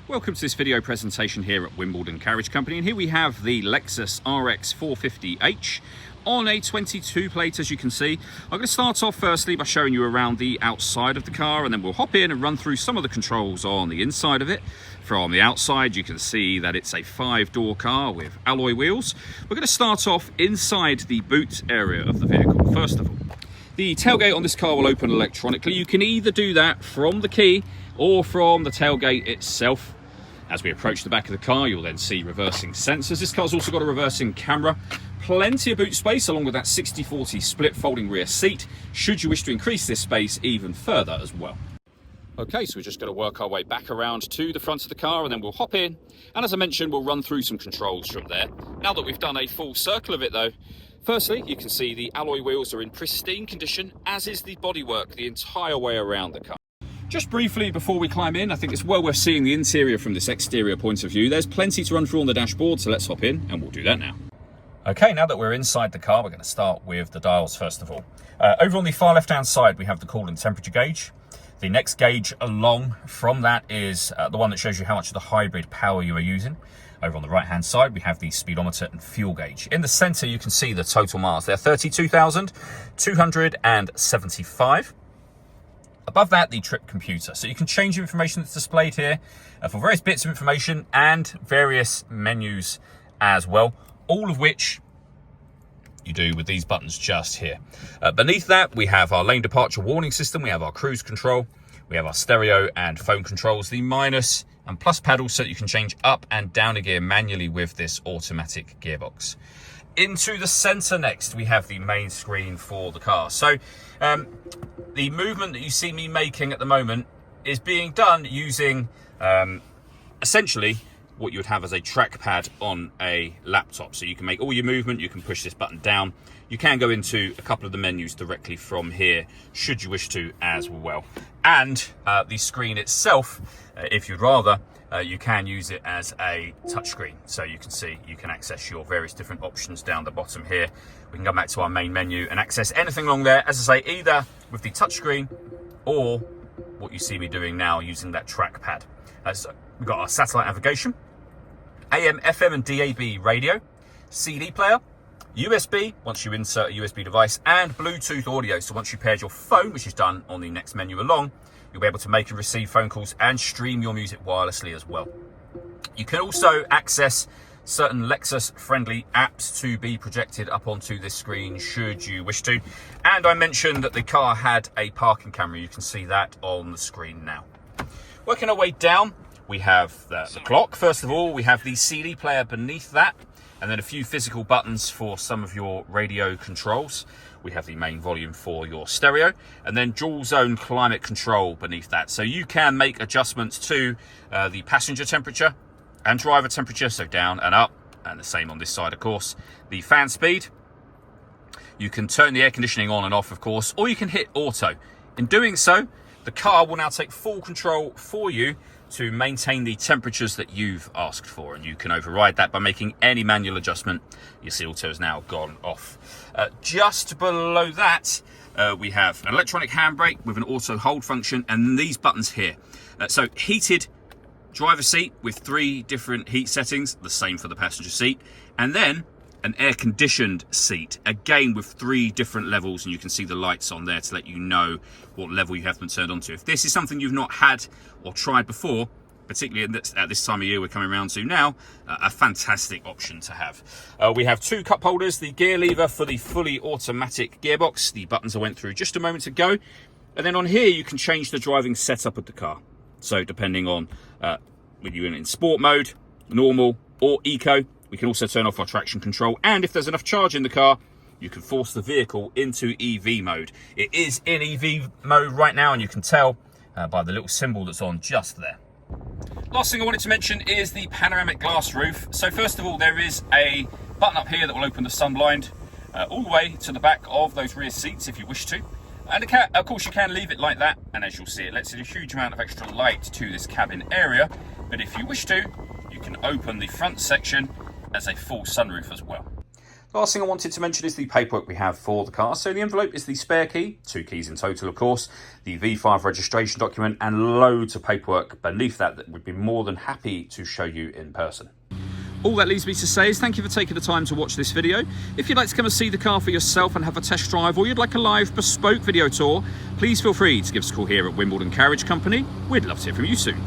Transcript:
Welcome to this video presentation here at Wimbledon Carriage Company, and here we have the Lexus RX450h on a 22 plate. As you can see, I'm going to start off firstly by showing you around the outside of the car, and then we'll hop in and run through some of the controls on the inside of it. From the outside you can see that it's a 5-door car with alloy wheels. We're going to start off inside the boot area of the vehicle. First of all, the tailgate on this car will open electronically. You can either do that from the key or from the tailgate itself. As we approach the back of the car, you'll then see reversing sensors. This car's also got a reversing camera. Plenty of boot space along with that 60/40 split folding rear seat, should you wish to increase this space even further as well. Okay, so we're just going to work our way back around to the front of the car, and then we'll hop in. And as I mentioned, we'll run through some controls from there. Now that we've done a full circle of it though, firstly, you can see the alloy wheels are in pristine condition, as is the bodywork the entire way around the car. Just briefly before we climb in, I think it's well worth seeing the interior from this exterior point of view. There's plenty to run through on the dashboard, so let's hop in and we'll do that now. Okay, now that we're inside the car, we're going to start with the dials first of all. Over on the far left-hand side, we have the coolant temperature gauge. The next gauge along from that is the one that shows you how much of the hybrid power you are using. Over on the right-hand side, we have the speedometer and fuel gauge. In the center, you can see the total miles. They're 32,275. Above that, the trip computer. So you can change the information that's displayed here for various bits of information and various menus as well, all of which you do with these buttons just here. Beneath that, we have our lane departure warning system. We have our cruise control. We have our stereo and phone controls, the minus and plus pedals so that you can change up and down a gear manually with this automatic gearbox. Into the center next, we have the main screen for the car. So the movement that you see me making at the moment is being done using essentially what you would have as a trackpad on a laptop. So you can make all your movement, you can push this button down. You can go into a couple of the menus directly from here, should you wish to as well. And the screen itself, if you'd rather, you can use it as a touchscreen. So you can see, you can access your various different options down the bottom here. We can go back to our main menu and access anything along there, as I say, either with the touchscreen or what you see me doing now using that trackpad. So we've got our satellite navigation, AM, FM and DAB radio, CD player, USB, once you insert a USB device, and Bluetooth audio. So once you paired your phone, which is done on the next menu along, you'll be able to make and receive phone calls and stream your music wirelessly as well. You can also access certain Lexus friendly apps to be projected up onto this screen should you wish to. And I mentioned that the car had a parking camera. You can see that on the screen now. Working our way down, we have the clock. First of all, we have the CD player beneath that, and then a few physical buttons for some of your radio controls. We have the main volume for your stereo, and then dual zone climate control beneath that. So you can make adjustments to the passenger temperature and driver temperature, so down and up, and the same on this side, of course. The fan speed, you can turn the air conditioning on and off, of course, or you can hit auto. In doing so, the car will now take full control for you to maintain the temperatures that you've asked for, and you can override that by making any manual adjustment. You see auto has now gone off. Just below that, we have an electronic handbrake with an auto hold function, and these buttons here. So heated driver's seat with 3 different heat settings, the same for the passenger seat, and then an air-conditioned seat, again with 3 different levels, and you can see the lights on there to let you know what level you have them turned on to. If this is something you've not had or tried before, particularly at this time of year we're coming around to now, a fantastic option to have. We have 2 cup holders, the gear lever for the fully automatic gearbox, the buttons I went through just a moment ago, and then on here you can change the driving setup of the car. So depending on whether you're in sport mode, normal or eco, we can also turn off our traction control, and if there's enough charge in the car, you can force the vehicle into EV mode. It is in EV mode right now, and you can tell by the little symbol that's on just there. Last thing I wanted to mention is the panoramic glass roof. So first of all, there is a button up here that will open the sun blind all the way to the back of those rear seats if you wish to. And of course you can leave it like that, and as you'll see, it lets in a huge amount of extra light to this cabin area. But if you wish to, you can open the front section as a full sunroof as well. Last thing I wanted to mention is the paperwork we have for the car. So the envelope is the spare key, 2 keys in total of course, the V5 registration document, and loads of paperwork beneath that we'd be more than happy to show you in person. All that leaves me to say is thank you for taking the time to watch this video. If you'd like to come and see the car for yourself and have a test drive, or you'd like a live bespoke video tour, please feel free to give us a call here at Wimbledon Carriage Company. We'd love to hear from you soon.